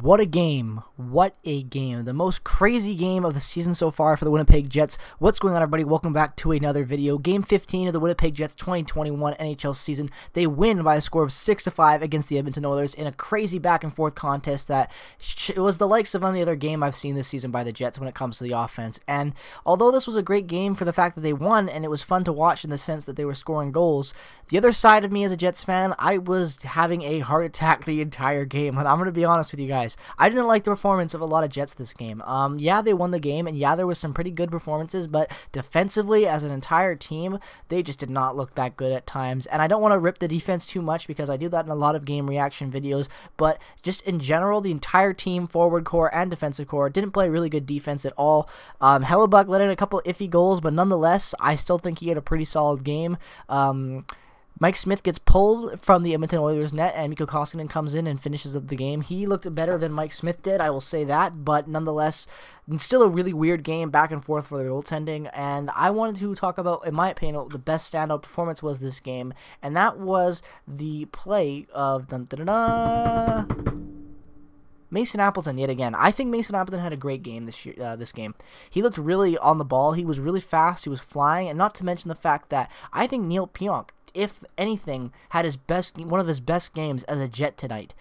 What a game. What a game. The most crazy game of the season so far for the Winnipeg Jets. What's going on, everybody? Welcome back to another video. Game 15 of the Winnipeg Jets 2021 NHL season. They win by a score of 6-5 against the Edmonton Oilers in a crazy back-and-forth contest that it was the likes of any other game I've seen this season by the Jets when it comes to the offense. And although this was a great game for the fact that they won and it was fun to watch in the sense that they were scoring goals, the other side of me as a Jets fan, I was having a heart attack the entire game. And I'm going to be honest with you guys. I didn't like the performance of a lot of Jets this game. Yeah, they won the game, and yeah, there was some pretty good performances, but defensively, as an entire team, they just did not look that good at times. And I don't want to rip the defense too much because I do that in a lot of game reaction videos, but just in general, the entire team, forward core and defensive core, didn't play really good defense at all. Hellebuck let in a couple iffy goals, but nonetheless, I still think he had a pretty solid game. Mike Smith gets pulled from the Edmonton Oilers net, and Mikko Koskinen comes in and finishes up the game. He looked better than Mike Smith did, I will say that, but nonetheless, still a really weird game back and forth for the goaltending, and I wanted to talk about, in my opinion, what the best standout performance was this game, and that was the play of Mason Appleton yet again. I think Mason Appleton had a great game this game. He looked really on the ball. He was really fast. He was flying, and not to mention the fact that I think Neil Pionk, if anything, had one of his best games as a Jet tonight.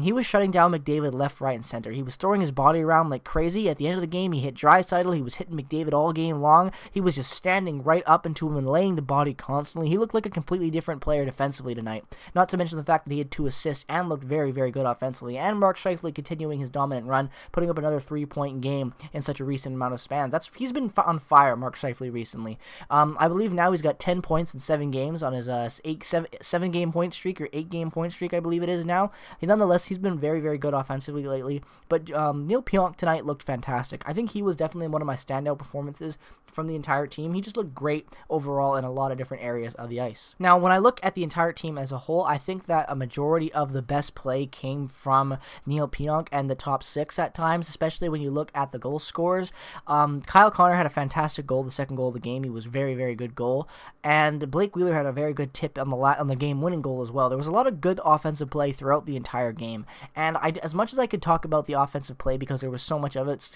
He was shutting down McDavid left, right, and center. He was throwing his body around like crazy. At the end of the game, he hit Draisaitl. He was hitting McDavid all game long. He was just standing right up into him and laying the body constantly. He looked like a completely different player defensively tonight. Not to mention the fact that he had 2 assists and looked very, very good offensively. And Mark Scheifele continuing his dominant run, putting up another 3-point game in such a recent amount of spans. He's been on fire, Mark Scheifele, recently. I believe now he's got 10 points in 7 games on his 7-game point streak or 8-game point streak, I believe it is now. Nonetheless, he's been very, very good offensively lately. But Neil Pionk tonight looked fantastic. I think he was definitely one of my standout performances from the entire team. He just looked great overall in a lot of different areas of the ice. Now, when I look at the entire team as a whole, I think that a majority of the best play came from Neil Pionk and the top 6 at times, especially when you look at the goal scorers. Kyle Connor had a fantastic goal, the second goal of the game. He was very, very good goal. And Blake Wheeler had a very good tip on the game-winning goal as well. There was a lot of good offensive play throughout the entire game. And as much as I could talk about the offensive play because there was so much of it,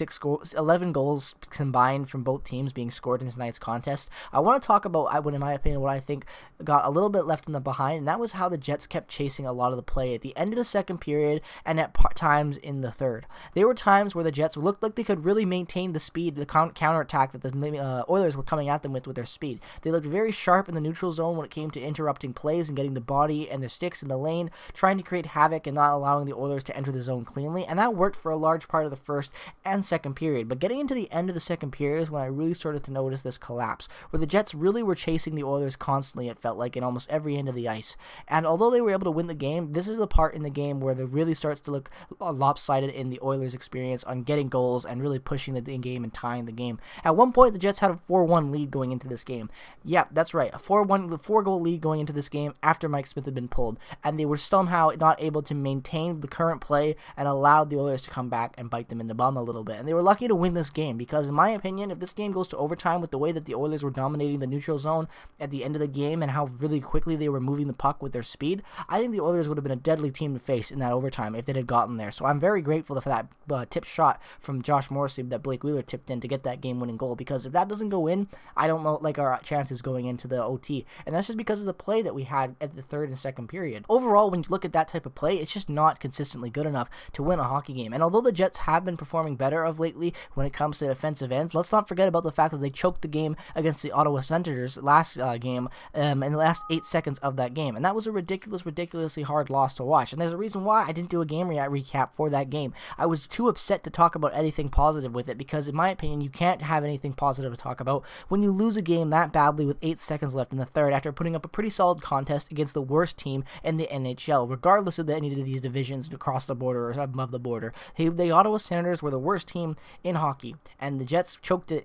11 goals combined from both teams being scored in tonight's contest, I want to talk about, in my opinion, what I think got a little bit left in the behind, and that was how the Jets kept chasing a lot of the play at the end of the second period and at times in the third. There were times where the Jets looked like they could really maintain the speed, the counterattack that the Oilers were coming at them with their speed. They looked very sharp in the neutral zone when it came to interrupting plays and getting the body and their sticks in the lane, trying to create havoc and not allowing the Oilers to enter the zone cleanly, and that worked for a large part of the first and second period. But getting into the end of the second period is when I really started to notice this collapse, where the Jets really were chasing the Oilers constantly, it felt like, in almost every end of the ice. And although they were able to win the game, this is the part in the game where it really starts to look lopsided in the Oilers' experience on getting goals and really pushing the game and tying the game. At one point, the Jets had a 4-1 lead going into this game. Yeah, that's right, a 4-goal lead going into this game after Mike Smith had been pulled, and they were somehow not able to maintain the current play and allowed the Oilers to come back and bite them in the bum a little bit. And they were lucky to win this game because, in my opinion, if this game goes to overtime with the way that the Oilers were dominating the neutral zone at the end of the game and how really quickly they were moving the puck with their speed, I think the Oilers would have been a deadly team to face in that overtime if they had gotten there. So I'm very grateful for that tip shot from Josh Morris that Blake Wheeler tipped in to get that game-winning goal, because if that doesn't go in, I don't know our chances going into the OT. And that's just because of the play that we had at the third and second period. Overall, when you look at that type of play, it's just not consistently good enough to win a hockey game. And although the Jets have been performing better of lately when it comes to defensive ends, let's not forget about the fact that they choked the game against the Ottawa Senators last game in the last 8 seconds of that game. And that was a ridiculously hard loss to watch. And there's a reason why I didn't do a game recap for that game. I was too upset to talk about anything positive with it because, in my opinion, you can't have anything positive to talk about when you lose a game that badly with 8 seconds left in the third after putting up a pretty solid contest against the worst team in the NHL, regardless of any of these divisions across the border or above the border. The Ottawa Senators were the worst team in hockey, and the Jets choked it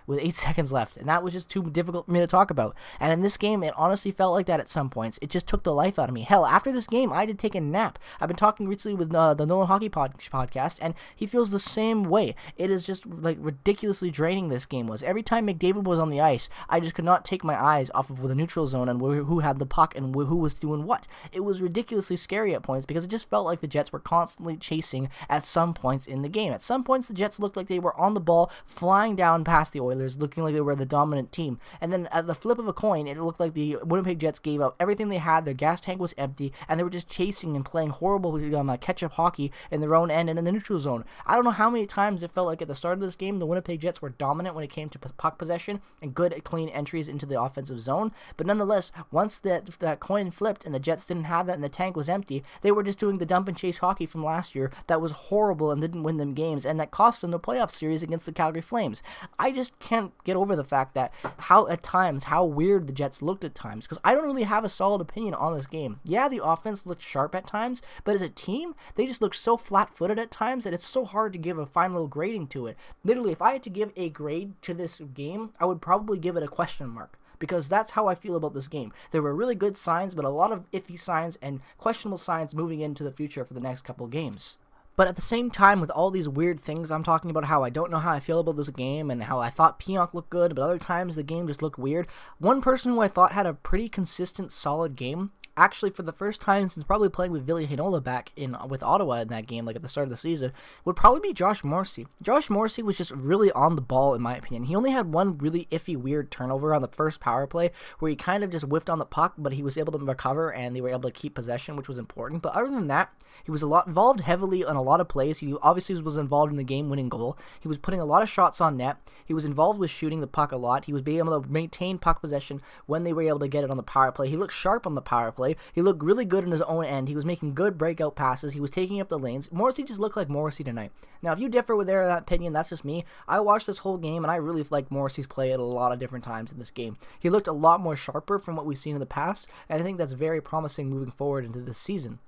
with 8 seconds left, and that was just too difficult for me to talk about. And in this game, it honestly felt like that at some points. It just took the life out of me. Hell, after this game, I did take a nap. I've been talking recently with the Nolan Hockey podcast, and he feels the same way. It is just ridiculously draining this game was. Every time McDavid was on the ice, I just could not take my eyes off of the neutral neutral zone and who had the puck and who was doing what. It was ridiculously scary at points because it just felt like the Jets were constantly chasing at some points in the game. At some points, the Jets looked like they were on the ball, flying down past the Oilers, looking like they were the dominant team. And then at the flip of a coin, it looked like the Winnipeg Jets gave up everything they had. Their gas tank was empty, and they were just chasing and playing horrible catch-up hockey in their own end and in the neutral zone. I don't know how many times it felt like at the start of this game, the Winnipeg Jets were dominant when it came to puck possession and good, clean entries into the offensive zone. But nonetheless, once that coin flipped and the Jets didn't have that and the tank was empty, they were just doing the dump and chase hockey from last year that was horrible and didn't win them games, and that cost them the playoff series against the Calgary Flames. I just can't get over the fact that how weird the Jets looked at times, because I don't really have a solid opinion on this game. Yeah, the offense looked sharp at times, but as a team, they just looked so flat-footed at times that it's so hard to give a final grading to it. Literally, if I had to give a grade to this game, I would probably give it a question mark, because that's how I feel about this game. There were really good signs, but a lot of iffy signs and questionable signs moving into the future for the next couple of games. But at the same time, with all these weird things I'm talking about, how I don't know how I feel about this game and how I thought Pionk looked good, but other times the game just looked weird, one person who I thought had a pretty consistent, solid game, actually for the first time since probably playing with Ville Heinola back with Ottawa in that game, like at the start of the season, would probably be Josh Morrissey. Josh Morrissey was just really on the ball, in my opinion. He only had one really iffy, weird turnover on the first power play where he kind of just whiffed on the puck, but he was able to recover and they were able to keep possession, which was important. But other than that, he was involved heavily on a lot of plays. He obviously was involved in the game-winning goal. He was putting a lot of shots on net. He was involved with shooting the puck a lot. He was being able to maintain puck possession when they were able to get it on the power play. He looked sharp on the power play. He looked really good in his own end. He was making good breakout passes. He was taking up the lanes. Morrissey just looked like Morrissey tonight. Now, if you differ with that opinion, that's just me. I watched this whole game, and I really liked Morrissey's play at a lot of different times in this game. He looked a lot more sharper from what we've seen in the past, and I think that's very promising moving forward into this season.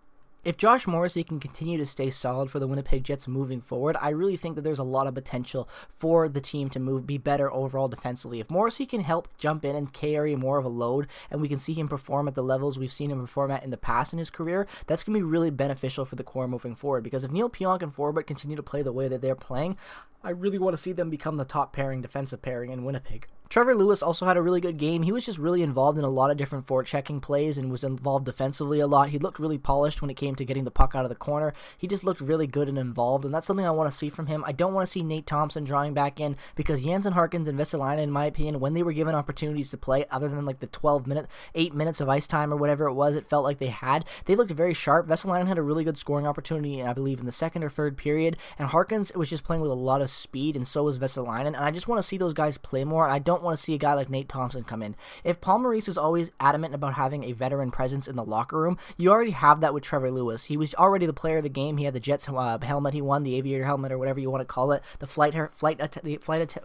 If Josh Morrissey can continue to stay solid for the Winnipeg Jets moving forward, I really think that there's a lot of potential for the team to be better overall defensively. If Morrissey can help jump in and carry more of a load, and we can see him perform at the levels we've seen him perform at in the past in his career, that's going to be really beneficial for the core moving forward. Because if Neil Pionk and Forbort continue to play the way that they're playing, I really want to see them become the top defensive pairing in Winnipeg. Trevor Lewis also had a really good game. He was just really involved in a lot of different forechecking plays and was involved defensively a lot. He looked really polished when it came to getting the puck out of the corner. He just looked really good and involved, and that's something I want to see from him. I don't want to see Nate Thompson drawing back in, because Jansen Harkins and Vesalainen, in my opinion, when they were given opportunities to play, other than like the 8 minutes of ice time or whatever it was, it felt like they looked very sharp. Vesalainen had a really good scoring opportunity, I believe, in the second or third period, and Harkins was just playing with a lot of speed, and so was Vesalainen, and I just want to see those guys play more, and I don't want to see a guy like Nate Thompson come in. If Paul Maurice is always adamant about having a veteran presence in the locker room, you already have that with Trevor Lewis. He was already the player of the game. He had the Jets helmet he won, the aviator helmet or whatever you want to call it, the flight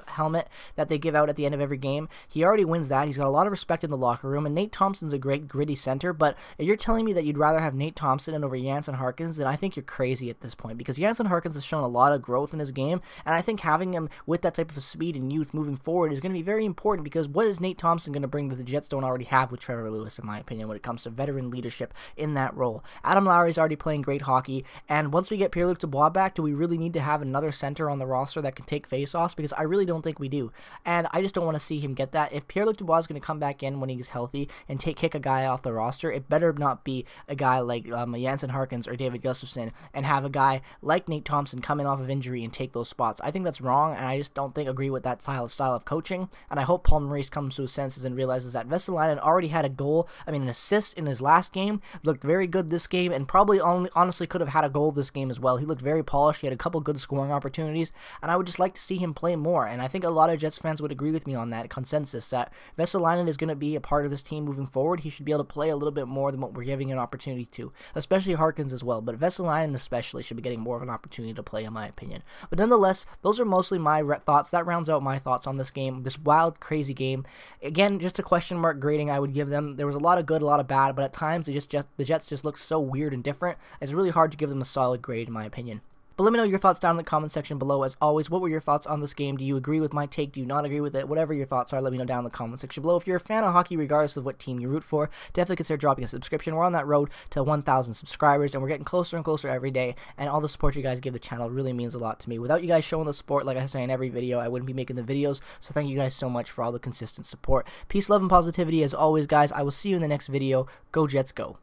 helmet that they give out at the end of every game. He already wins that. He's got a lot of respect in the locker room, and Nate Thompson's a great gritty center, but if you're telling me that you'd rather have Nate Thompson over Jansen Harkins, then I think you're crazy at this point, because Jansen Harkins has shown a lot of growth in his game, and I think having him with that type of speed and youth moving forward is going to be very important, because what is Nate Thompson going to bring that the Jets don't already have with Trevor Lewis, in my opinion, when it comes to veteran leadership in that role? Adam Lowry's already playing great hockey, and once we get Pierre-Luc Dubois back, do we really need to have another center on the roster that can take faceoffs? Because I really don't think we do, and I just don't want to see him get that. If Pierre-Luc Dubois is going to come back in when he's healthy and kick a guy off the roster, it better not be a guy like Jansen Harkins or David Gustafsson, and have a guy like Nate Thompson come in off of injury and take those spots. I think that's wrong, and I just don't agree with that style of coaching, and I hope Paul Maurice comes to his senses and realizes that Vesalainen already had an assist in his last game, looked very good this game, and probably honestly could have had a goal this game as well. He looked very polished. He had a couple good scoring opportunities, and I would just like to see him play more, and I think a lot of Jets fans would agree with me on that consensus that Vesalainen is going to be a part of this team moving forward. He should be able to play a little bit more than what we're giving an opportunity to, especially Harkins as well, but Vesalainen especially should be getting more of an opportunity to play, in my opinion. But nonetheless, those are mostly my thoughts. That rounds out my thoughts on this game, this wild, crazy game. Again, just a question mark grading I would give them. There was a lot of good, a lot of bad, but at times the Jets just looked so weird and different. It's really hard to give them a solid grade, in my opinion. But let me know your thoughts down in the comment section below. As always, what were your thoughts on this game? Do you agree with my take? Do you not agree with it? Whatever your thoughts are, let me know down in the comment section below. If you're a fan of hockey, regardless of what team you root for, definitely consider dropping a subscription. We're on that road to 1,000 subscribers, and we're getting closer and closer every day, and all the support you guys give the channel really means a lot to me. Without you guys showing the support, like I say in every video, I wouldn't be making the videos, so thank you guys so much for all the consistent support. Peace, love, and positivity as always, guys. I will see you in the next video. Go Jets, go.